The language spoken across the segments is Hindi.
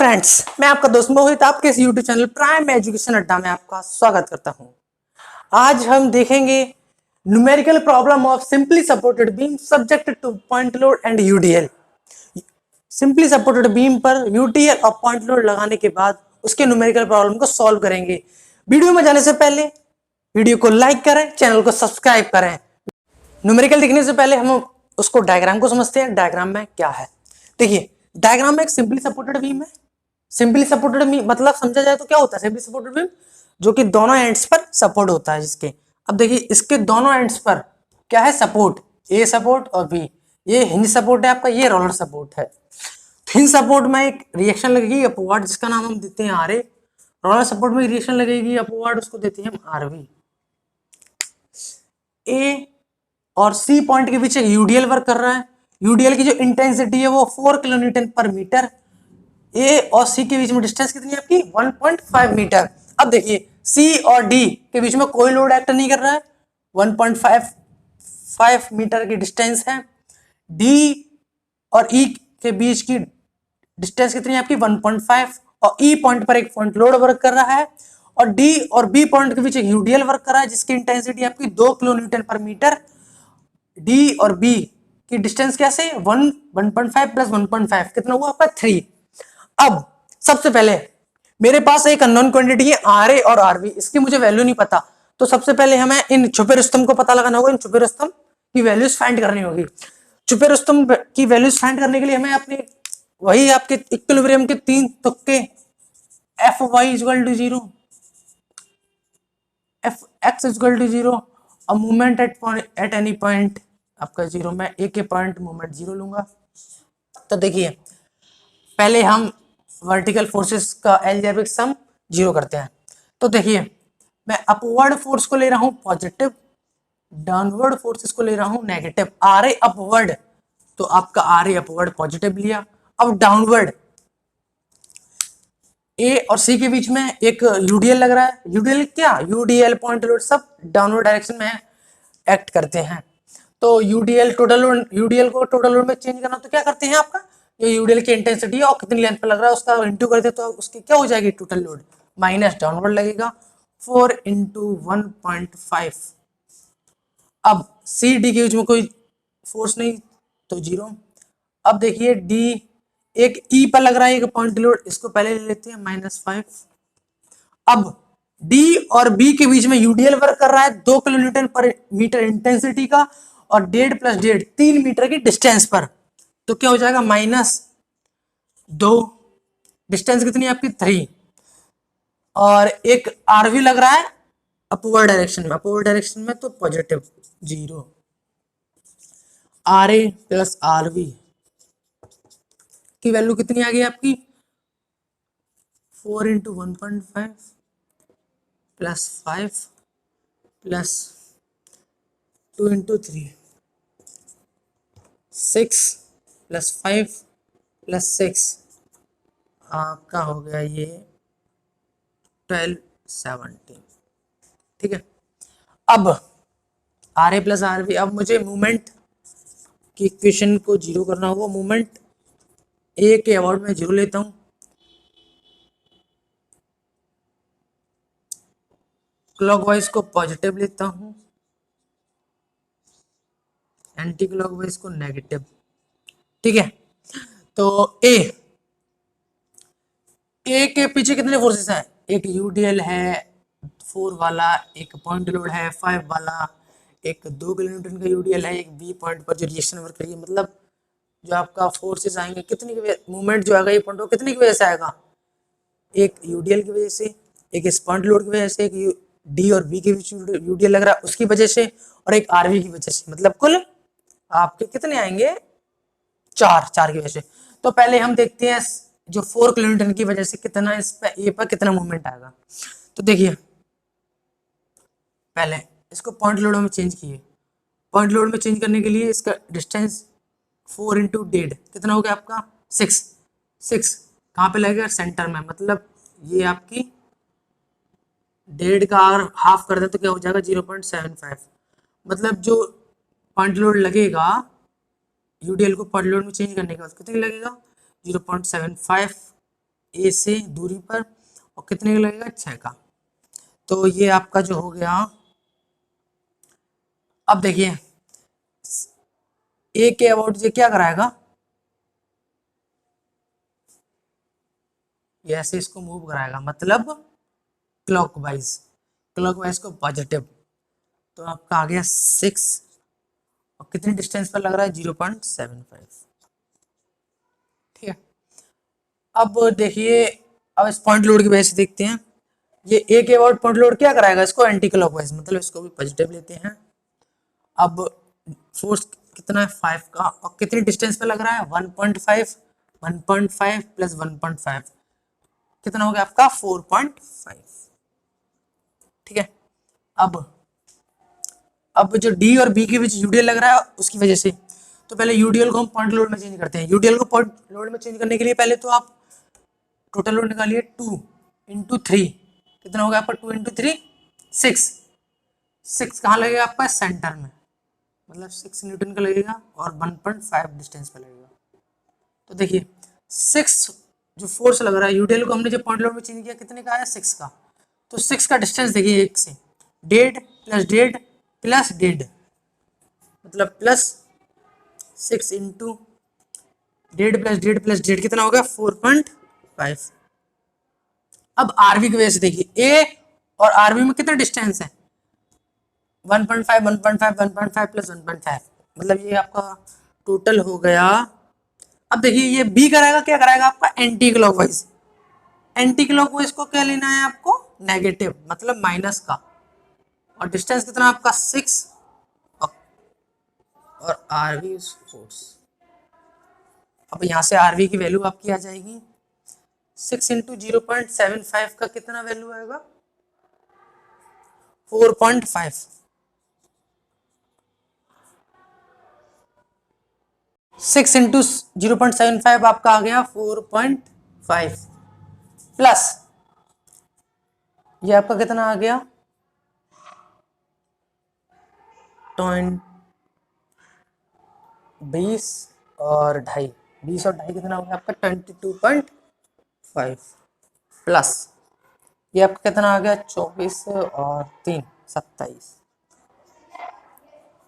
फ्रेंड्स, मैं आपका दोस्त मोहित आपके इस यूट्यूब चैनल प्राइम एजुकेशन अड्डा में आपका स्वागत करता हूं। आज हम देखेंगे numerical problem of simply supported beam subjected two point load and UDL. Simply supported beam पर यूटीएल और पॉइंट लोड लगाने के बाद उसके न्यूमेरिकल प्रॉब्लम को सॉल्व करेंगे। वीडियो में जाने से पहले वीडियो को लाइक करें, चैनल को सब्सक्राइब करें। न्यूमेरिकल देखने से पहले हम उसको डायग्राम को समझते हैं। डायग्राम में क्या है, देखिए डायग्राम में एक सिंपली सपोर्टेड बीम है। सिंपली सपोर्टेड बीम मतलब समझा जाए तो क्या होता है सिंपली सपोर्टेड बीम, जो कि दोनों एंड्स पर सपोर्ट होता है जिसके। अब देखिए इसके दोनों एंड्स पर क्या है, सपोर्ट, ए सपोर्ट और बी। ये हिंज सपोर्ट है आपका, ये रोलर सपोर्ट है। हिंज सपोर्ट में एक रिएक्शन लगेगी अपवर्ड, जिसका नाम हम देते हैं आर ए। रोलर सपोर्ट में रिएक्शन लगेगी अपवर्ड, उसको देते हैं हम आर वी। ए और सी पॉइंट के बीच एक यूडीएल वर्क कर रहा है। यूडीएल की जो इंटेंसिटी है वो 4 किलो न्यूटन पर मीटर। ए और सी के बीच में डिस्टेंस कितनी है आपकी, 1.5 मीटर। अब देखिए सी और डी के बीच में कोई लोड एक्ट नहीं कर रहा है, 1.5 मीटर की डिस्टेंस है। डी और ई के बीच की डिस्टेंस कितनी है आपकी, 1.5। और ई पॉइंट पर एक पॉइंट लोड वर्क कर रहा है और डी और बी पॉइंट के बीच एक यूडीएल वर्क कर रहा है जिसकी इंटेंसिटी आपकी 2 किलो न्यूटन पर मीटर। डी और बी की डिस्टेंस कैसे, 1.5 प्लस 1.5 कितना हुआ आपका 3। अब सबसे पहले मेरे पास एक अननोन क्वांटिटी है आर ए और आर बी, इसकी मुझे वैल्यू नहीं पता, तो सबसे पहले हमें इन छुपे रुस्तम को पता लगाना होगा। इन छुपे रुस्तम की वैल्यूज फाइंड करनी होगी। छुपे रुस्तम की वैल्यूज फाइंड करने के लिए हमें अपने वही आपके इक्विलिब्रियम के 3 तुक्के F Y equal to 0, F X equal to 0 और मूवमेंट एट एनी पॉइंट आपका 0। मैं ए के पॉइंट मूवमेंट 0 लूंगा। तो देखिए पहले हम वर्टिकल फोर्सेस का एलजेब्रिक सम 0 करते हैं। तो देखिए मैं अपवर्ड फोर्स को ले रहा हूं पॉजिटिव, डाउनवर्ड फोर्सेस को ले रहा हूं नेगेटिव। आर ए अपवर्ड, तो आपका आर ए अपवर्ड पॉजिटिव लिया। अब डाउनवर्ड ए और सी के बीच में एक यूडीएल लग रहा है। यूडीएल क्या, यूडीएल पॉइंट लोड सब डाउनवर्ड डायरेक्शन में एक्ट करते हैं। तो यूडीएल टोटल लोड, यूडीएल को टोटल लोड में चेंज करना तो क्या करते हैं, आपका जो यूडीएल की इंटेंसिटी है और कितनी लेंथ पर लग रहा है उसका इंटू करते तो उसकी क्या हो जाएगी टोटल लोड, माइनस डाउनवर्ड लगेगा 4 इंटू 1.5। अब सी डी के बीच में कोई फोर्स नहीं तो 0। अब देखिए डी एक ई पर लग रहा है एक पॉइंट लोड, इसको पहले ले लेते हैं -5। अब डी और बी के बीच में यूडीएल वर्क कर रहा है 2 किलो न्यूटन पर मीटर इंटेंसिटी का और 1.5 प्लस 1.5 3 मीटर की डिस्टेंस पर, तो क्या हो जाएगा -2। डिस्टेंस कितनी है आपकी 3। और एक आरवी लग रहा है अपवर्ड डायरेक्शन में, अपवर्ड डायरेक्शन में तो positive 0। R A plus R V की वैल्यू कितनी आ गई आपकी, 4 into 1.5 plus 5 plus 2 into 3, 6 plus 5 plus 6 आपका हो गया ये 12 17। ठीक है। अब R A plus R B, अब मुझे मूवमेंट की इक्वेशन को 0 करना होगा। मूवमेंट ए के अबाउट में 0 लेता हूं, क्लॉकवाइज को पॉजिटिव लेता हूं, एंटी क्लॉकवाइज को नेगेटिव। ठीक है। तो ए के पीछे कितने फोर्सेस हैं, एक यूडीएल है 4 वाला, एक पॉइंट लोड है 5 वाला, एक 2 किलो न्यूटन का यूडीएल है, एक बी पॉइंट पर जो रिएक्शन वर्क करेगी। मतलब जो आपका फोर्सेस आएंगे कितनी की मूवमेंट जो आएगा ये पॉइंट कितने की वजह से आएगा, एक यूडीएल की वजह से, एक इस पॉइंट लोड की वजह से, एक डी और बी के बीच यूडीएल लग रहा है उसकी वजह से, और एक आरवी की वजह से। मतलब कुल आपके कितने आएंगे, 4 की वजह से। तो पहले हम देखते हैं जो 4 किलो न्यूटन की वजह से कितना इस पे ए पर कितना मूवमेंट आएगा। तो देखिए पहले इसको पॉइंट लोड में चेंज किए। पॉइंट लोड में चेंज करने के लिए इसका डिस्टेंस 4 इंटू 1.5 कितना हो गया आपका 6 कहाँ पे लगेगा, सेंटर में। मतलब ये आपकी 1.5 का अगर हाफ कर दें तो क्या हो जाएगा 0.75। मतलब जो पॉइंट लोड लगेगा यूडीएल को पॉइंट लोड में चेंज करने के बाद कितनी लगेगा 0.75 ए से दूरी पर, और कितने का लगेगा 6 का। तो ये आपका जो हो गया, अब देखिए ए के अबाउट ये क्या कराएगा, ये ऐसे इसको मूव कराएगा, मतलब क्लॉकवाइज, क्लॉकवाइज को पॉजिटिव। तो आपका आ गया 6, और कितनी डिस्टेंस पर लग रहा है 0.75। ठीक है, अब देखिए, अब इस पॉइंट लोड की वजह से देखते हैं, ये ए के अबाउट पॉइंट लोड क्या कराएगा, इसको एंटी क्लॉकवाइज, मतलब इसको भी पॉजिटिव लेते हैं। अब फोर्स कितना है 5 का, और कितनी डिस्टेंस पे लग रहा है 1.5, 1.5 प्लस 1.5 कितना हो गया आपका 4.5। ठीक है, अब जो डी और बी के बीच यूडीएल लग रहा है उसकी वजह से, तो पहले यूडीएल को हम पॉइंट लोड में चेंज करते हैं। यूडीएल को पॉइंट लोड में चेंज करने के लिए पहले तो आप टोटल लोड निकालिए 2 इंटू 3, कितना होगा आपका 2 इंटू 3 6, 6 कहाँ लगेगा आपका सेंटर में, मतलब 6 न्यूटन का लगेगा, और 1.5 डिस्टेंस पे लगेगा। तो देखिए 6 जो फोर्स लग रहा है यूडीएल को हमने जो पॉइंट लोड में चेंज किया कितने का आया 6 का, तो 6 का डिस्टेंस देखिए एक से, डेढ़ प्लस डेढ़ प्लस डेढ़, मतलब प्लस 6 इंटू डेढ़ प्लस डेढ़ प्लस डेढ़ कितना हो गया 4.5। अब आरवी की वजह से देखिए ए और आरवी में कितना डिस्टेंस है 1.5 1.5 1.5 प्लस 1.5, मतलब ये आपका टोटल हो गया। अब देखिए ये बी कराएगा, क्या कराएगा आपका एंटी क्लॉकवाइज, एंटी क्लॉकवाइज को क्या लेना है आपको नेगेटिव, मतलब माइनस का, और डिस्टेंस कितना आपका 6, और आरवी फोर्स। अब यहाँ से आरवी की वैल्यू आपकी आ जाएगी 6 इंटू 0.75 का कितना वैल्यू आएगा 4.5, 6 इंटू 0.75 आपका आ गया 4.5, प्लस ये आपका कितना आ गया 20 और 2.5, 20 और 2.5 कितना हो गया आपका 22.5, प्लस ये आपका कितना आ गया 24 और 3 27,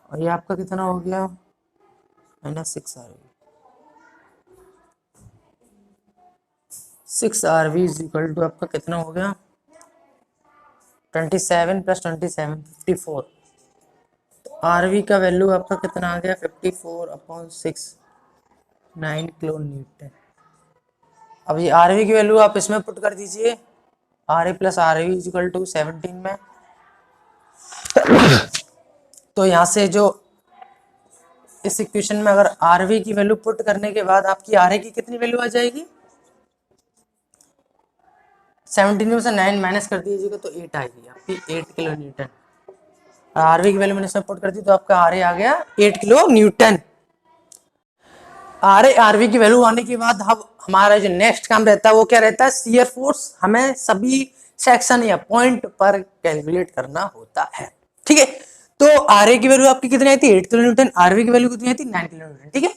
और ये आपका कितना हो गया -6 RV, 6 RV is equal to आपका कितना हो गया 27 प्लस 27 54। तो आरवी का वैल्यू आपका कितना आ गया 54/6 9 किलो न्यूटन। अब ये आरवी की वैल्यू आप इसमें पुट कर दीजिए, R A plus R V is equal to 17 में, तो यहाँ से जो इस इक्वेशन में अगर आरवी की वैल्यू पुट करने के बाद आपकी आर ए की कितनी वैल्यू आ जाएगी 17 में से 9 माइनस कर दीजिएगा तो 8 आएगी आपकी 8 किलो न्यूटन। आरवी की वैल्यू मैंने इसमें पुट कर दी तो आपका आर ए आ गया 8 kilo newton. R A RV की वैल्यू आने के बाद अब हमारा जो नेक्स्ट काम रहता है वो क्या रहता है शियर फोर्स हमें सभी सेक्शन या पॉइंट पर कैलकुलेट करना होता है। ठीक है, तो आर ए की वैल्यू आपकी कितनी आई थी 8 किलो न्यूटन, आरवी की वैल्यू कितनी आई थी 9 किलो न्यूटन। ठीक है,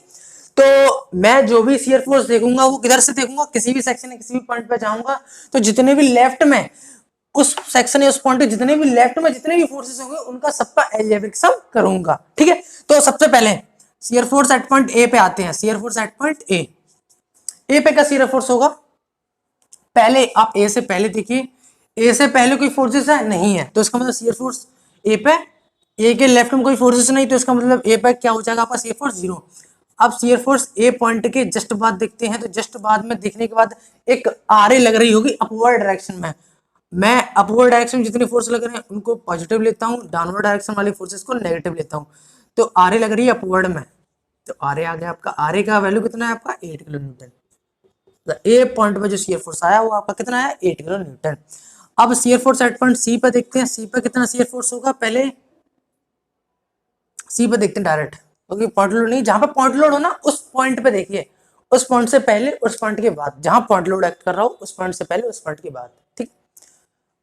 तो मैं जो भी शियर फोर्स देखूंगा वो किधर से देखूंगा किसी भी सेक्शन या किसी भी पॉइंट पे जाऊंगा तो जितने भी लेफ्ट में उस सेक्शन या उस पॉइंट पे जितने भी लेफ्ट में जितने भी फोर्सेस होंगे उनका सबका अलजेब्रिक सम करूंगा। ठीक है, तो सबसे पहले shear force at point A पे आते हैं। Shear force at point A पे का शियर फोर्स होगा, पहले आप ए से पहले देखिए, ए से पहले कोई फोर्सेस है नहीं है तो इसका मतलब शियर फोर्स ए पे, ए के लेफ्ट में कोई फोर्सेस नहीं तो इसका मतलब ए पे क्या हो जाएगा आपका शियर फोर्स 0। अब शियर फोर्स ए पॉइंट के जस्ट बाद देखते हैं, तो जस्ट बाद में देखने के बाद एक आर ए लग रही होगी अपवर्ड डायरेक्शन में, मैं अपवर्ड डायरेक्शन में जितने फोर्स लग रहे हैं उनको पॉजिटिव लेता हूँ, डाउनवर्ड डायरेक्शन वाले फोर्सेस को नेगेटिव लेता हूँ। तो आर ए लग रही है अपवर्ड में, तो आर ए आ गया आपका, आर ए का वैल्यू कितना है आपका 8 किलो न्यूटन। ए पॉइंट पे जो शियर फोर्स आया वो आपका कितना है 8 किलो न्यूटन। अब shear force at point C पे देखते हैं, सी पे कितना शियर फोर्स होगा, पहले सी पे देखते हैं डायरेक्ट, क्योंकि पॉइंट लोड नहीं, जहां पे पॉइंट लोड हो ना उस पॉइंट पे देखिए, उस पॉइंट से पहले उस पॉइंट के बाद, जहां पॉइंट लोड एक्ट कर रहा हो उस पॉइंट से पहले उस पॉइंट के बाद। ठीक,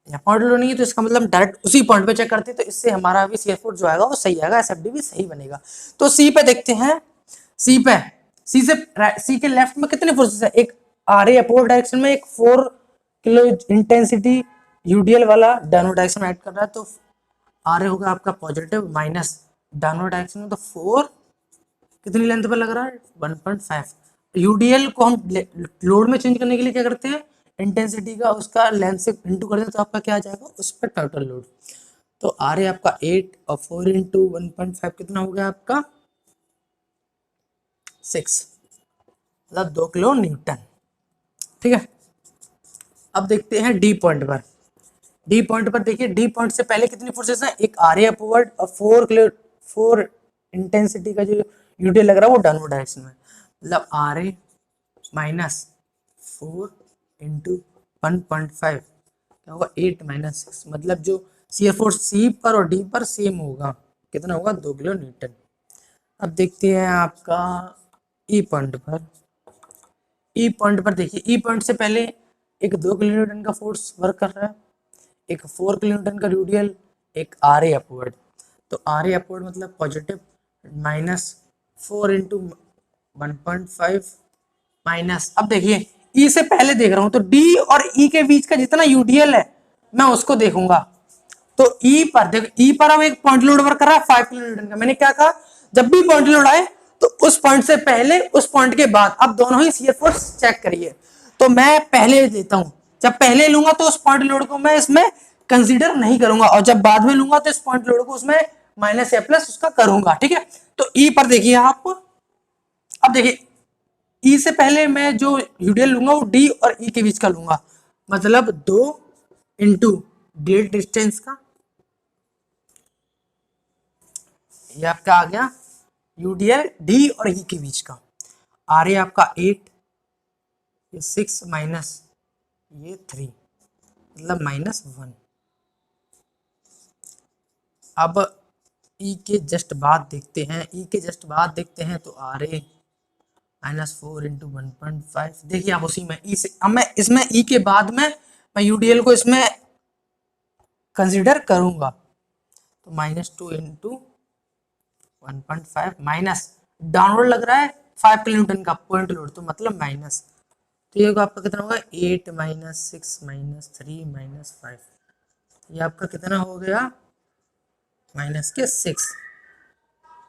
यहाँ पॉइंट लोड नहीं है तो इसका मतलब डायरेक्ट उसी पॉइंट पे चेक करते हैं, तो इससे हमारा भी शियर फोर्स जो आएगा वो सही आएगा, एसएफडी भी सही बनेगा। तो सी पे देखते हैं, सी पे सी से सी के लेफ्ट में कितने फोर्सेस है, एक आर ए अपवर्ड डायरेक्शन में एक 4 किलो इंटेंसिटी यूडीएल वाला डाउनवर्ड डायरेक्शन में ऐड कर रहा है, तो आर ए होगा आपका पॉजिटिव माइनस डाउनवर्ड डायरेक्शन में, तो 4 कितनी लेंथ पर लग रहा है 1.5। यूडीएल को हम लोड में चेंज करने के लिए क्या करते हैं, इंटेंसिटी का उसका लेंथ से इंटू करते हैं, तो आपका क्या आ जाएगा उस पर टोटल लोड। तो आर ए आपका 8 और 4 इंटू 1.5 कितना हो गया आपका 6, मतलब 2 किलो न्यूटन। ठीक है, अब देखते हैं डी पॉइंट पर। डी पॉइंट पर देखिए, डी पॉइंट से पहले कितनी फोर्सेस हैं, एक आर ए अपवर्ड और 4 इंटेंसिटी का जो यूडीएल लग रहा है वो डाउनवर्ड डायरेक्शन में, मतलब आर ए माइनस 4 इंटू 1.5 क्या होगा 8 माइनस 6, मतलब जो सी फोर्स सी पर और डी पर सेम होगा, कितना होगा 2 किलो न्यूटन। अब देखते हैं आपका ई पॉइंट पर। ई पॉइंट पर देखिए, ई पॉइंट से पहले एक 2 किलो न्यूटन का फोर्स वर्क कर रहा है, एक 4 किलो न्यूटन का यूडीएल, एक आर ए अपवर्ड। तो आर ए अपवर्ड मतलब पॉजिटिव माइनस 4 इंटू 1.5 माइनस, अब देखिए ई से पहले देख रहा हूं तो डी और ई के बीच का जितना यूडीएल है मैं उसको देखूंगा। तो ई पर देखो, ई पर हम एक पॉइंट लोड वर्क कर रहा है 5 किलो न्यूटन का। मैंने क्या कहा, जब भी पॉइंट लोड आए तो उस पॉइंट से पहले उस पॉइंट के बाद अब दोनों ही शियर फोर्स चेक करिए। तो मैं पहले लेता हूं, जब पहले लूंगा तो उस पॉइंट लोड को मैं इसमें कंसीडर नहीं करूंगा, और जब बाद में लूंगा तो इस पॉइंट लोड को उसमें माइनस या प्लस उसका करूंगा। ठीक है, तो ई पर देखिए आप, अब देखिए ई से पहले मैं जो यूडीएल लूंगा वो डी और ई के बीच का लूंगा, मतलब 2 इंटू डेट डिस्टेंस का, ये आपका आ गया यूडीएल डी और ई के बीच का। आर ए आपका 8, ये 6 माइनस ये 3, मतलब -1। अब ई के जस्ट बाद देखते हैं, ई के जस्ट बाद देखते हैं तो आर ए -4 इंटू 1.5, देखिए आप उसी में ई से, अब मैं इसमें ई के बाद में मैं यूडीएल को इसमें कंसीडर करूंगा, तो -2 इंटू 1.5 माइनस डाउनवर्ड लग रहा है 5 किलो न्यूटन का पॉइंट लोड, तो मतलब माइनस, तो ये आपका कितना होगा 8 माइनस 6 माइनस 3 माइनस 5, ये आपका कितना हो गया -6,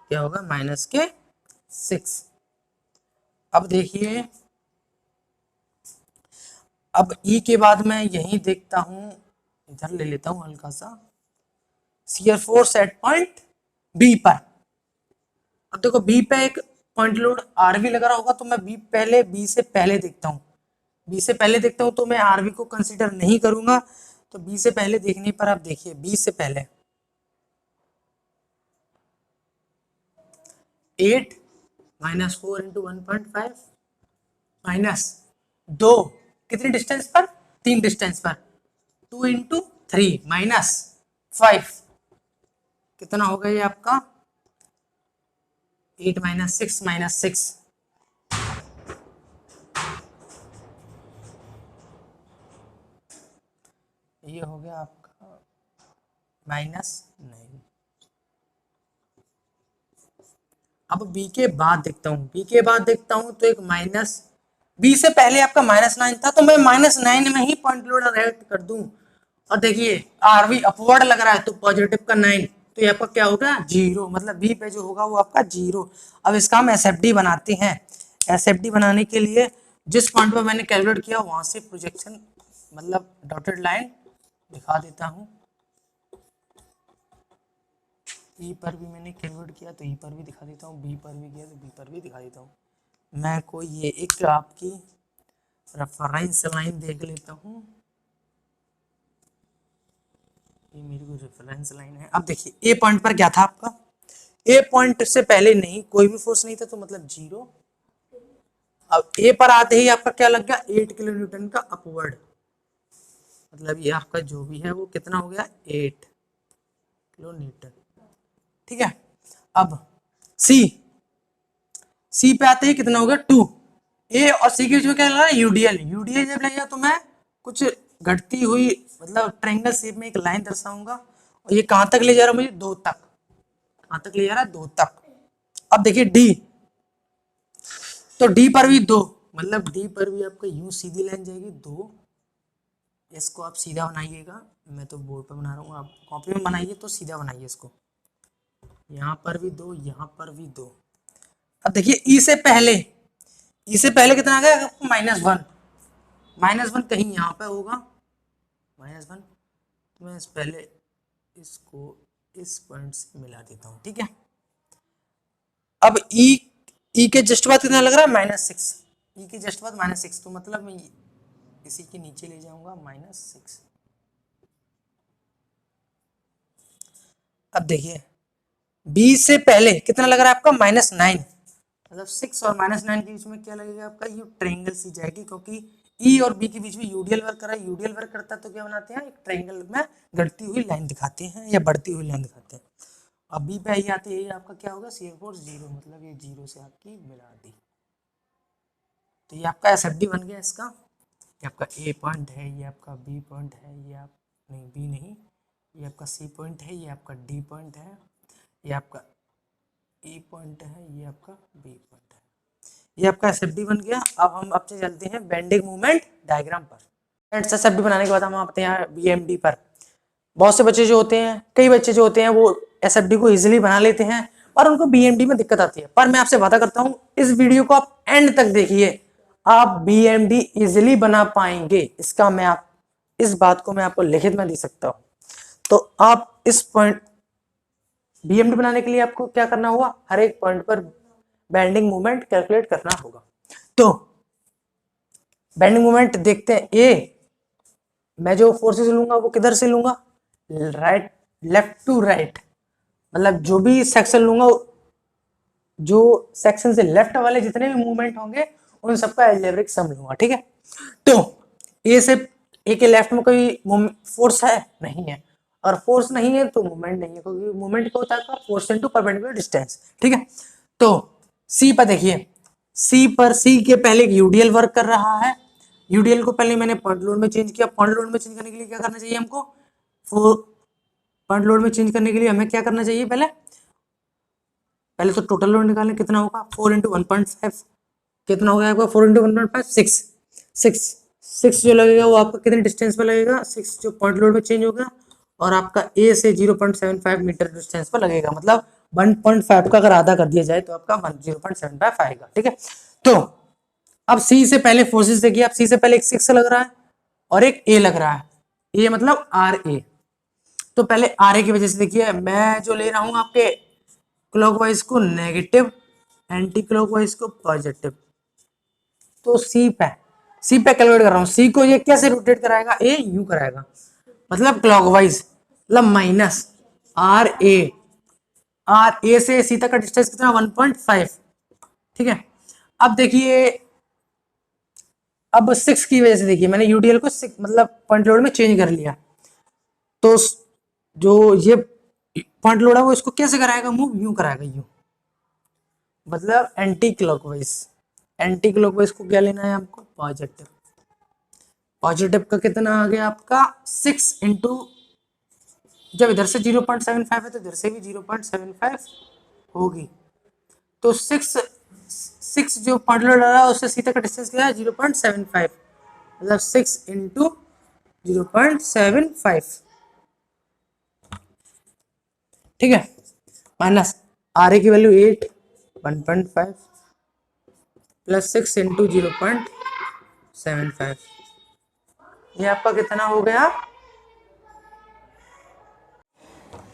क्या होगा -6। अब देखिए, अब ई के बाद मैं यही देखता हूं, इधर ले लेता हूं हल्का सा, shear force at point B पर। अब देखो बी पे एक पॉइंट लोड आर वी लगा रहा होगा, तो मैं बी से पहले देखता हूँ, बी से पहले देखता हूँ तो मैं आरवी को कंसीडर नहीं करूंगा। तो बी से पहले देखने पर आप देखिए, बी से पहले 8 -4 इंटू 1.5 माइनस 2, कितनी डिस्टेंस पर 3 डिस्टेंस पर, 2 इंटू 3 माइनस 5, कितना हो गया ये आपका 8 माइनस 6 ये हो गया आपका -9। अब बी के बाद देखता हूँ, बी के बाद देखता हूँ तो एक माइनस, बी से पहले आपका -9 था, तो मैं -9 में ही पॉइंट लोड ऐड कर दूं। और देखिए आरवी अपवर्ड लग रहा है तो पॉजिटिव का 9, तो ये आपका क्या होगा 0, मतलब बी पे जो होगा वो आपका 0। अब इसका हम एसएफडी बनाते हैं। एसएफडी बनाने के लिए जिस पॉइंट पर मैंने कैलकुलेट किया वहां से प्रोजेक्शन, मतलब डॉटेड लाइन दिखा देता हूँ। ई पर भी मैंने कैलकुलेट किया तो ई पर भी दिखा देता हूँ, बी पर भी किया तो बी पर भी दिखा देता हूँ। मैं कोई ये एक आपकी रेफरेंस लाइन देख लेता हूँ, ये मेरी कोई रेफरेंस लाइन है। अब देखिए ए पॉइंट पर क्या था आपका, ए पॉइंट से पहले नहीं कोई भी फोर्स नहीं था, तो मतलब 0। अब ए पर आते ही आपका क्या लग गया 8 किलो न्यूटन का अपवर्ड, मतलब ये आपका जो भी है वो कितना हो गया 8 किलो न्यूटन। ठीक है, अब सी पे आते ही कितना हो गया 2। ए और सी के बीच में क्या लगा यूडीएल, यूडीएल जब लगेगा तो मैं कुछ घटती हुई मतलब ट्रायंगल शेप में एक लाइन दर्शाऊंगा, और ये कहां तक ले जा रहा है मुझे 2 तक, कहां तक ले जा रहा है 2 तक। अब देखिए डी, तो डी पर भी 2, मतलब डी पर भी आपका यूं सीधी लाइन जाएगी 2, इसको आप सीधा बनाइएगा, मैं तो बोर्ड पर बना रहा हूँ, आप कॉपी में बनाइए तो सीधा बनाइए इसको, यहाँ पर भी 2, यहाँ पर भी 2। अब देखिए ई से पहले कितना आ गया आपको -1, -1 कहीं यहाँ पे होगा, -1, तो मैं पहले इसको इस पॉइंट से मिला देता हूँ, ठीक है। अब ई के जस्ट बाद कितना लग रहा है -6, ई के जस्ट बाद -6, तो मतलब मैं इसी के नीचे ले जाऊंगा -6। अब देखिए बी से पहले कितना लग रहा है आपका -9, मतलब 6 और -9 के बीच में क्या लगेगा आपका, ये ट्रायंगल सी जाएगी, क्योंकि ई और बी के बीच में यूडीएल वर्क कर रहा है, यूडीएल वर्क करता है तो क्या बनाते हैं, एक ट्रायंगल में घटती हुई लाइन दिखाते हैं या बढ़ती हुई लाइन दिखाते हैं। अब बी पे आई आती है, आपका क्या होगा, शेयर फोर्स 0, मतलब ये 0 से आपकी मिला दी, तो ये आपका एसएफडी बन गया इसका। ये आपका ए पॉइंट है, ये आपका बी पॉइंट है, ये आप नहीं बी नहीं, ये आपका सी पॉइंट है, ये आपका डी पॉइंट है, ये आपका ए पॉइंट है, ये आपका बी पॉइंट है, ये आपका एसएफडी बन गया। अब हम अपने चलते हैं बेंडिंग मूवमेंट डायग्राम पर। एसएफडी बनाने के बाद हम आते हैं बीएमडी पर। बहुत से बच्चे जो होते हैं, कई बच्चे जो होते हैं वो एसएफडी को इजीली बना लेते हैं और उनको बीएमडी में दिक्कत आती है, पर मैं आपसे वादा करता हूं इस वीडियो को आप एंड तक देखिए, आप बीएमडी इजीली बना पाएंगे, इसका मैं आप इस बात को मैं आपको लिखित में दे सकता हूं। तो आप इस पॉइंट बीएमडी बनाने के लिए आपको क्या करना होगा, हर एक पॉइंट पर बेंडिंग मोमेंट कैलकुलेट करना होगा। तो बेंडिंग मोमेंट देखते हैं, ए मैं जो फोर्सेस लूंगा वो किधर से लूंगा, राइट, लेफ्ट टू राइट, मतलब जो भी सेक्शन लूंगा, जो सेक्शन से लेफ्ट वाले जितने भी मूवमेंट होंगे उन सबका अलजेब्रिक सम लूंगा, ठीक है। तो ए से ए के लेफ्ट में कोई फोर्स है नहीं है, और फोर्स नहीं है तो मूवमेंट नहीं है, क्योंकि मूवमेंट क्या होता है, फोर्स इनटू परपेंडिकुलर डिस्टेंस, ठीक है। तो सी पर देखिए, सी के पहले एक यूडीएल वर्क कर रहा है, यूडीएल को पहले मैंने पॉइंट लोड में चेंज किया, पॉइंट लोड में चेंज करने के लिए क्या करना चाहिए हमको, पॉइंट लोड में चेंज करने के लिए हमें क्या करना चाहिए, पहले तो टोटल लोड निकालें, कितना होगा 4 × 1.5, कितना हो गया आपका 4 × 1.5, 6 जो लगेगा वो आपका कितने डिस्टेंस पर लगेगा, 6 जो पॉइंट लोड में चेंज होगा, और आपका ए से 0.75 मीटर डिस्टेंस पर लगेगा, मतलब 1.5 का अगर आधा कर दिया जाए तो आपका 0.75 आएगा, ठीक है। तो अब सी से पहले फोर्सेस देखिए, अब सी से पहले एक 6 लग रहा है और एक ए लग रहा है, ए मतलब आर ए। तो पहले आर ए की वजह से देखिए, मैं जो ले रहा हूं आपके क्लॉकवाइज को नेगेटिव, एंटी क्लॉकवाइज को पॉजिटिव, तो सी पे कैलकुलेट कर रहा हूँ, सी को ये कैसे रोटेट कराएगा, ए यू कराएगा, मतलब क्लॉकवाइज, मतलब माइनस आर ए से सी तक का डिस्टेंस कितना 1.5, ठीक है। अब देखिए, अब 6 की वजह से देखिए मैंने यूडीएल को 6 मतलब पॉइंट लोड में चेंज कर लिया, तो जो ये पॉइंट लोड है वो इसको कैसे कराएगा, मूव यूं कराएगा, यूं, मतलब एंटी क्लॉकवाइज को क्या लेना है आपको, पॉजिटिव। पॉजिटिव का कितना आ गया आपका 6 इंटू, जब इधर से 0.75 है तो इधर से भी 0.75 होगी, तो 6 जो पॉइंट लोड आ रहा है उससे सीधा का डिस्टेंस क्या है 0.75, मतलब 6 इंटू 0.75, ठीक है, माइनस आर ए की वैल्यू 8, 1.5 प्लस 6 इंटू 0.75, ये आपका कितना हो गया,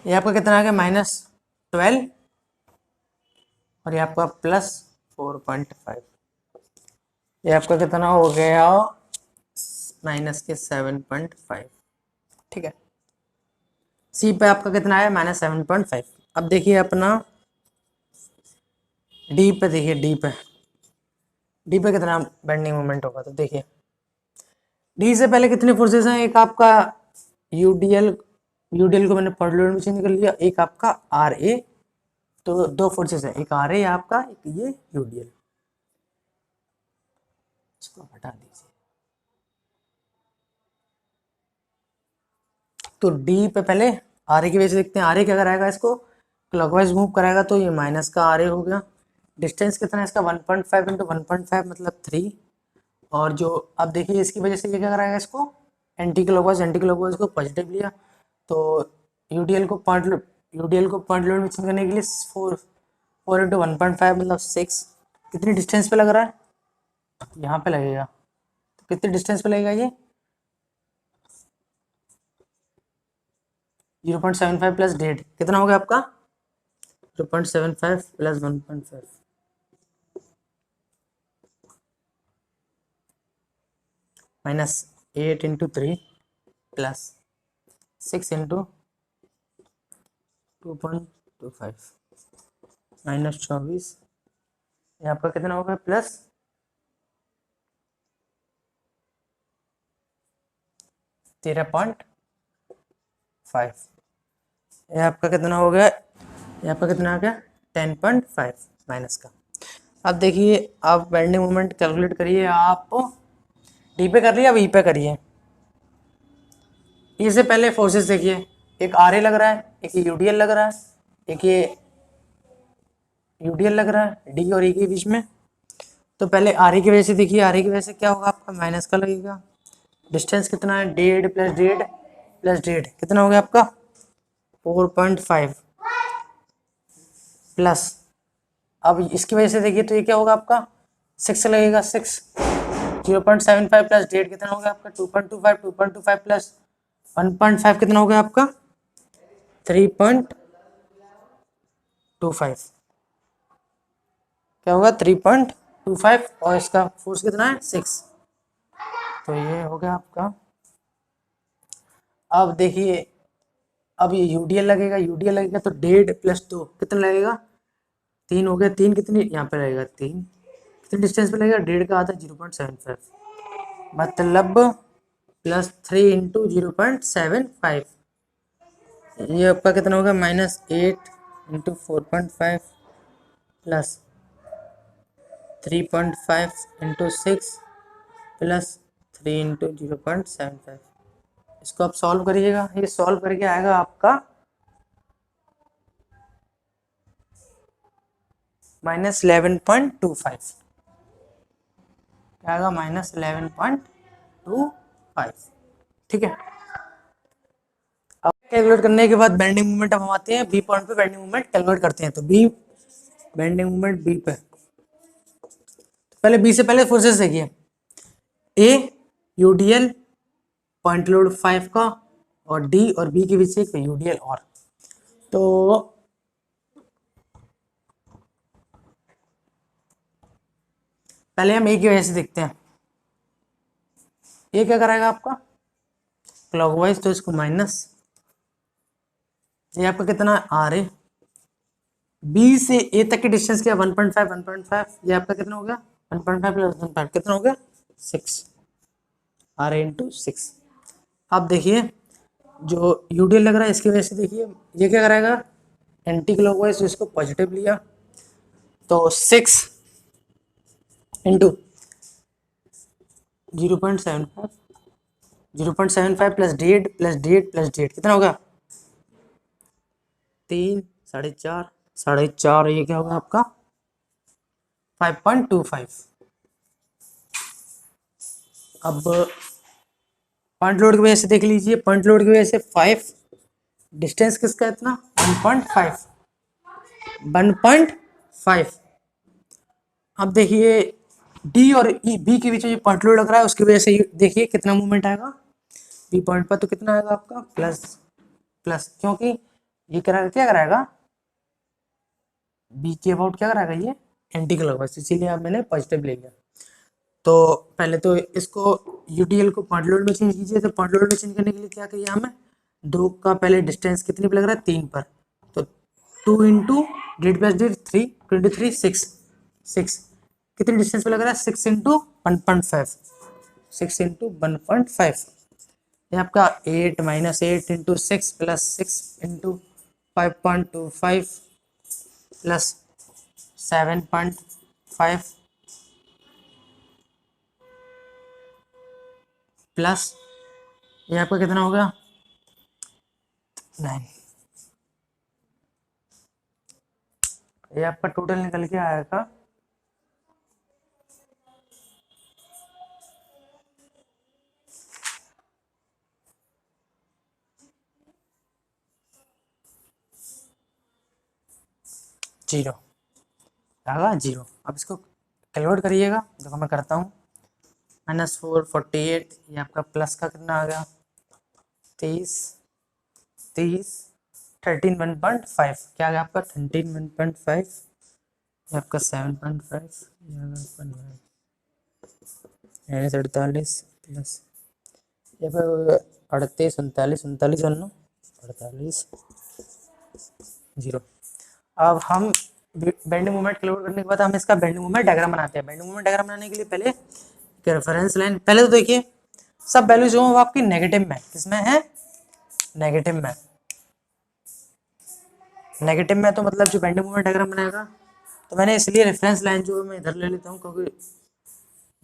ये आपका कितना आ गया -12, और ये आपका +4.5, ये आपका कितना हो गया -7.5, ठीक है। सी पे आपका कितना है -7.5। अब देखिए अपना डी पे, देखिए डी पे कितना बेंडिंग मोमेंट होगा, तो देखिए डी से पहले कितने फोर्सेस हैं, एक आपका यूडीएल को मैंने पॉइंट लोड में चेंज कर लिया, एक आपका आर ए, तो 2 फोर्सेस है, एक आर ए आपका, एक ये यूडीएल, इसको हटा दीजिए। तो डी पे पहले आर ए की वजह से देखते हैं, आर ए क्या कराएगा, इसको क्लॉकवाइज मूव कराएगा, तो ये माइनस का आर ए हो गया, डिस्टेंस कितना है इसका 1.5 × 1.5 मतलब 3, और जो अब देखिए इसकी वजह से ये क्या कराएगा, इसको एंटी क्लॉकवाइज को पॉजिटिव लिया। तो यूडीएल को पॉइंट लोड में चेंज करने के लिए 4 4 × 1.5 मतलब 6 कितनी डिस्टेंस पे लग रहा है, यहाँ पे लगेगा। तो कितनी डिस्टेंस पे लगेगा ये 0.75 प्लस 1.5 कितना हो गया आपका 0.75 प्लस 1.5 माइनस 8 × 3 प्लस 6 × 2.25 माइनस 24 ये आपका कितना होगा प्लस 13.5 ये आपका कितना हो गया, ये आपका कितना आ गया 10.5 माइनस का। अब देखिए आप बेंडिंग मोमेंट कैलकुलेट करिए, आप डी पे कर रही है अब ई पे करिए। ई से पहले फोर्सेस देखिए, एक आर ए लग रहा है, एक यूडीएल लग रहा है, एक ये यूडीएल लग रहा है डी और ई के बीच में। तो पहले आर ए की वजह से देखिए, आर ए की वजह से क्या होगा आपका माइनस का लगेगा। डिस्टेंस कितना है 1.5 प्लस 1.5 प्लस 1.5 कितना हो गया आपका 4.5 प्लस, अब इसकी वजह से देखिए तो ये क्या होगा आपका 6 लगेगा 6 0.75 प्लस 1.5 कितना हो गया आपका 2.25 2.25 प्लस 1.5 कितना हो गया आपका 3.25 क्या होगा 3.25 और इसका फोर्स कितना है 6। तो ये हो गया आपका। अब देखिए अब ये यूडीएल लगेगा तो 1.5 प्लस 2 कितना लगेगा 3 हो गया। 3 कितनी यहाँ पे लगेगा 3 कितनी डिस्टेंस पे लगेगा 1.5 का आता है 0.75 मतलब प्लस 3 × 0.75 ये आपका कितना होगा -8 × 4.5 प्लस 3.5 × 6 प्लस 3 × 0.75। इसको आप सॉल्व करिएगा, ये सॉल्व करके आएगा आपका -11.25 क्या आएगा -11.25 ठीक है। अब कैलकुलेट करने के बाद बेंडिंग मोमेंट अब हम आते हैं बी पॉइंट पे बेंडिंग मोमेंट कैलकुलेट करते हैं। तो बी बेंडिंग मोमेंट बी पे, तो पहले बी से पहले फोर्सेस देखिए ए यूडीएल पॉइंट लोड 5 का और डी और बी के बीच एक यूडीएल और। तो पहले हम ए की वजह से देखते हैं, ये क्या कराएगा आपका क्लॉकवाइज तो इसको माइनस, ये आपका कितना आर ए बी से ए तक की डिस्टेंस क्या 1.5 ये आपका कितना हो गया 1.5 प्लस 1.5 कितना हो गया 6 आर ए × 6। अब देखिए जो यूडीएल लग रहा है इसकी वजह से देखिए ये क्या कराएगा एंटी क्लॉकवाइज इसको पॉजिटिव लिया तो 6 × 0.75 0.75 प्लस 1.5 प्लस 1.5 प्लस 1.5 कितना होगा 3 4.5 ये क्या होगा आपका 5.25। अब पॉइंट लोड की वजह से देख लीजिए, पॉइंट लोड की वजह से 5 डिस्टेंस किसका इतना 1.5। अब देखिए डी और ई बी के बीच में जो पॉइंट लोड लग रहा है उसकी वजह से देखिए कितना मूवमेंट आएगा बी पॉइंट पर, तो कितना आएगा आपका प्लस क्योंकि ये क्या कराएगा बी के अबाउट क्या कराएगा ये एंटी क्लॉकवाइज, इसीलिए अब मैंने पॉजिटिव ले लिया। तो पहले तो इसको यूडीएल को पॉइंट लोड में चेंज कीजिए, तो पॉइंट लोड में चेंज करने के लिए क्या करिए हमें 2 का पहले डिस्टेंस कितनी पे लग रहा है 3 पर, तो 2 × 1.5 प्लस 1.5 3 23 6 कितनी डिस्टेंस पे लग रहा है 6 × 1.5 6 × 1.5 ये आपका 8 -8 × 6 प्लस 6 × 5.25 प्लस 7.5 प्लस ये आपका कितना होगा 9 ये आपका टोटल निकल के आएगा जीरो आएगा, जीरो। अब इसको कैलकुलेट करिएगा, देखो मैं करता हूँ। -448, ये आपका प्लस का कितना आ गया, 30, 13 1.5, क्या आ गया आपका 13 1.5, ये आपका 7.5, ये आ गया आपका 48 प्लस ये फिर 38 39 39 और 9 48, जीरो। अब हम बेंडिंग मोमेंट कैलकुलेट करने के बाद हम इसका बेंडिंग मोमेंट डायग्राम बनाते हैं। बेंडिंग मोमेंट डायग्राम बनाने के लिए पहले रेफरेंस लाइन, पहले तो देखिए सब वैल्यू जो है वो आपकी नेगेटिव में, किसमें है, नेगेटिव में। नेगेटिव में तो मतलब जो बेंडिंग मोमेंट डायग्राम बनाएगा, तो मैंने इसलिए रेफरेंस लाइन जो मैं इधर ले लेता हूँ, क्योंकि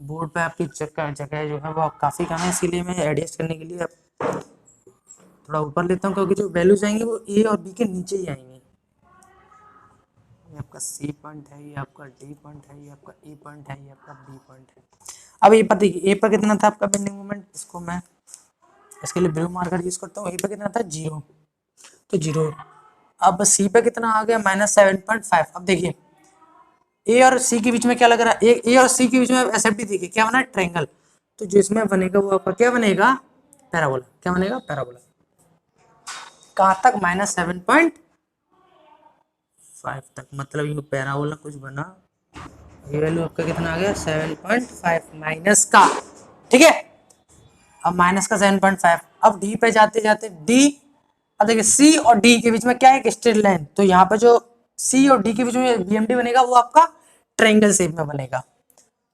बोर्ड पे आपकी जगह जो है वो काफ़ी कम है, इसीलिए मैं एडजस्ट करने के लिए थोड़ा ऊपर लेता हूँ, क्योंकि जो वैल्यूज आएंगे वो ए और बी के नीचे ही आएंगे। ये आपका सी पॉइंट है, ये आपका डी पॉइंट है, ये आपका ई पॉइंट है, ये आपका बी पॉइंट है। अब ये पर देखिए, ए पर कितना था आपका बेंडिंग मोमेंट, इसको मैं इसके लिए ब्लू मार्कर यूज करता हूँ। ए पर कितना था, जीरो, तो जीरो। अब सी पे कितना आ गया, -7.5। अब देखिए ए और सी के बीच में क्या लग रहा है, ए और सी के बीच में एसएफडी देखिए क्या बना है, ट्रायंगल। तो जो इसमें बनेगा वो आपका क्या बनेगा, पैराबोला। क्या बनेगा, पैराबोला। कहाँ तक, -7.5 तक, मतलब ये पैराबोला कुछ बना। ये वैल्यू आपका कितना आ गया, 7.5 माइनस का, ठीक है। अब माइनस का 7.5। अब डी पे जाते जाते डी, अब देखिए सी और डी के बीच में क्या है, एक स्ट्रेट लाइन। तो यहाँ पे जो सी और डी के बीच में बीएमडी बनेगा वो आपका ट्रायंगल शेप में बनेगा।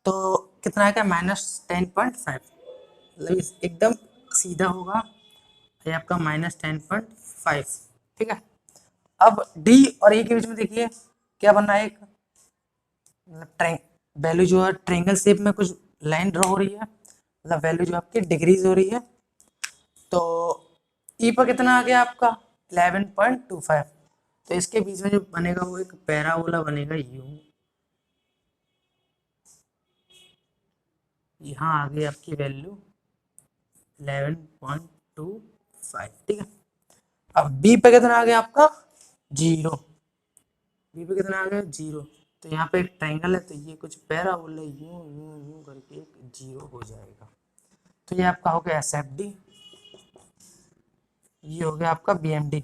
तो कितना आएगा, -10.5, मतलब एकदम सीधा होगा, ये आपका -10.5, ठीक है। अब डी और ए के बीच में देखिए क्या बन रहा है, एक मतलब वैल्यू जो है ट्रायंगल शेप में कुछ लाइन ड्रॉ हो रही है, मतलब वैल्यू जो आपकी डिक्रीज हो रही है। तो ई पर कितना आ गया आपका 11.25। तो इसके बीच में जो बनेगा वो एक पैराबोला बनेगा यू। यहाँ आ गई आपकी वैल्यू 11.25, ठीक है। अब बी पे कितना आ गया आपका, जीरो। बी पे कितना आ गया, जीरो। तो यहाँ पे एक ट्रायंगल है, तो ये कुछ पैराबोला यूं यूं यूं करके एक जीरो हो जाएगा। तो ये आपका हो गया एसएफडी, ये हो गया आपका बीएमडी।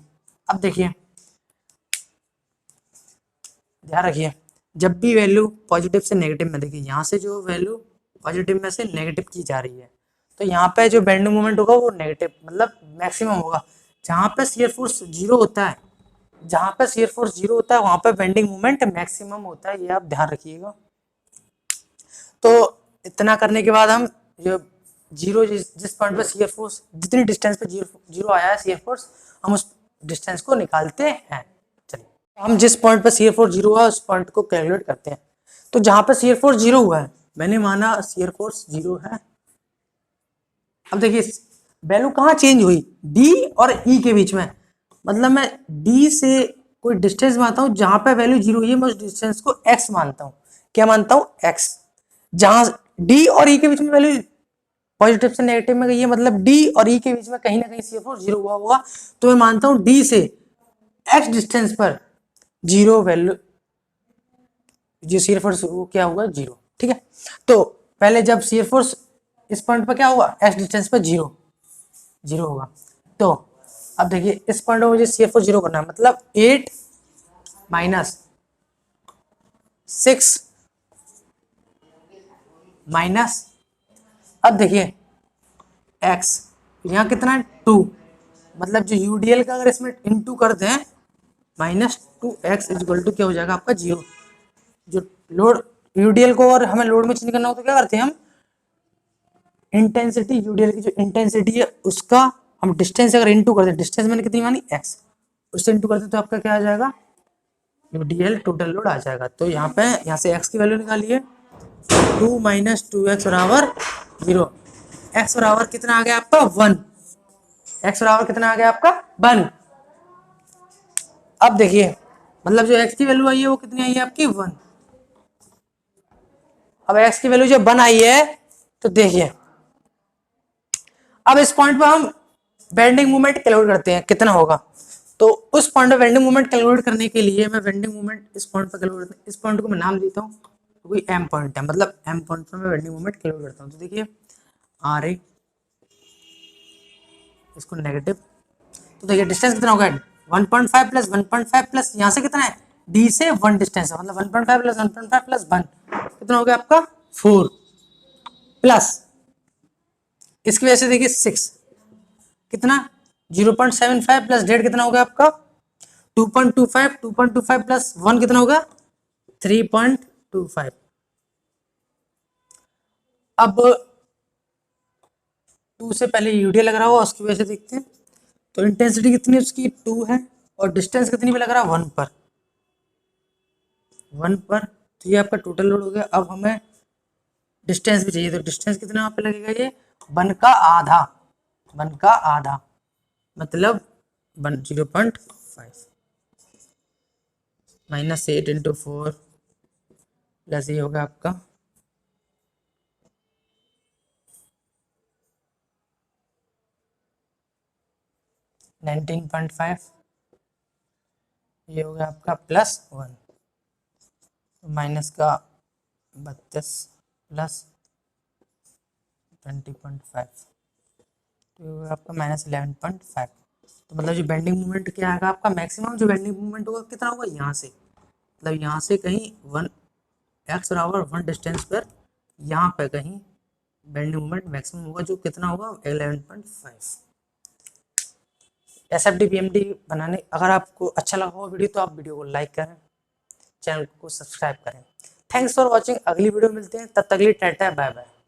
अब देखिए ध्यान रखिए, जब भी वैल्यू पॉजिटिव से नेगेटिव में, देखिए यहाँ से जो वैल्यू पॉजिटिव में से नेगेटिव की जा रही है, तो यहाँ पे जो बेंडिंग मोमेंट होगा वो नेगेटिव मतलब मैक्सिमम होगा। जहाँ पे शियर फोर्स जीरो होता है, जहाँ पे शियर फोर्स जीरो होता है वहाँ पे बेंडिंग मोमेंट मैक्सिमम होता है, ये आप ध्यान रखिएगा। तो इतना करने के बाद हम जो जीरो जिस पॉइंट पे शियर फोर्स, जितनी डिस्टेंस पे जीरो आया है शियर फोर्स, हम उस डिस्टेंस को निकालते हैं। चलिए हम जिस पॉइंट पे शियर फोर्स जीरो हुआ उस पॉइंट को कैलकुलेट करते हैं। तो जहां पे शियर फोर्स जीरो हुआ है, मैंने माना शियर फोर्स जीरो है। अब देखिए वैल्यू कहाँ चेंज हुई, डी और ई के बीच में, मतलब मैं डी से कोई डिस्टेंस मानता हूँ जहां पे वैल्यू जीरो हुई है, मैं उस डिस्टेंस को एक्स मानता हूँ। क्या मानता हूँ, एक्स। जहां डी और ई के बीच में वैल्यू पॉजिटिव से नेगेटिव में गई है, मतलब डी और ई के बीच में कहीं ना कहीं शियर फोर्स जीरो हुआ होगा, तो मैं मानता हूँ डी से एक्स डिस्टेंस पर जीरो वैल्यू, जो शियर फोर्स वो क्या हुआ, जीरो, ठीक है। तो पहले जब शियर फोर्स इस पॉइंट पर क्या हुआ, एक्स डिस्टेंस पर जीरो जीरो होगा। तो अब देखिए इस पॉइंट पर मुझे शियर फोर्स जीरो करना है, मतलब 8 माइनस 6 माइनस, अब देखिए x, यहाँ कितना है 2, मतलब जो यूडीएल का अगर इसमें इनटू कर दें -2x इक्वल टू क्या हो जाएगा आपका जीरो। जो लोड यूडीएल को और हमें लोड में चेंज करना हो तो क्या करते हैं हम, इंटेंसिटी, यूडीएल की जो इंटेंसिटी है उसका हम डिस्टेंस अगर इनटू कर दें, डिस्टेंस मैंने कितनी मानी x, उससे इनटू करते तो आपका क्या आ जाएगा, यूडीएल टोटल लोड आ जाएगा। तो यहाँ पे यहाँ से x की वैल्यू निकालिए, 2 माइनस 2x बराबर जीरो। x बराबर कितना आ गया आपका 1, x बराबर कितना आ गया आपका 1। अब देखिए मतलब जो x की वैल्यू आई है वो कितनी आई है आपकी 1। अब x की वैल्यू जब 1 आई है तो देखिए अब इस पॉइंट पर हम बेंडिंग मोमेंट कैलकुलेट करते हैं कितना होगा। तो उस पॉइंट पे बेंडिंग मोमेंट कैलकुलेट करने के लिए मैं बेंडिंग मोमेंट इस पॉइंट पे कैलकुलेट, इस पॉइंट को मैं नाम देता हूँ कोई एम पॉइंट है, मतलब एम पॉइंट पे मैं बेंडिंग मोमेंट कैलकुलेट करता हूँ। तो देखिए आर ए, इसको नेगेटिव, तो देखिए डिस्टेंस कितना होगा 1.5 प्लस 1.5 प्लस यहाँ से कितना है डी से 1 डिस्टेंस है, मतलब 1.5 प्लस 1.5 प्लस 1 कितना हो गया आपका 4 प्लस इसकी वजह से देखिए 6 कितना 0.75 प्लस डेढ़ कितना हो गया आपका 2.25, 2.25 प्लस 1 कितना होगा 3.25। अब 2 से पहले यूडीएल लग रहा होगा, उसकी वजह से देखते हैं। तो इंटेंसिटी कितनी उसकी 2 है और डिस्टेंस कितनी पे लग रहा है 1 पर, 1 पर। तो ये आपका टोटल लोड हो गया। अब हमें डिस्टेंस भी चाहिए, तो डिस्टेंस कितना वहाँ पे लगेगा ये 1 का आधा, 1 का आधा मतलब 0.5 माइनस 8 इंटू 4 प्लस ये होगा आपका 19.5, ये हो गया आपका प्लस 1 माइनस का 32 प्लस 20.5, तो आपका माइनस 11.5। तो मतलब जो बेंडिंग मोमेंट क्या आएगा आपका मैक्सिमम जो बेंडिंग मोमेंट होगा कितना होगा यहाँ से, मतलब यहाँ से कहीं 1 एक्स बराबर 1 डिस्टेंस पर यहाँ पे कहीं बेंडिंग मोमेंट मैक्सिमम होगा जो कितना होगा 11.5। एसएफडी पीएमडी बनाने अगर आपको अच्छा लगा हो वीडियो तो आप वीडियो को लाइक करें, चैनल को सब्सक्राइब करें। Thanks for watching. अगली वीडियो मिलते हैं, तब तक के लिए टाटा बाय बाय।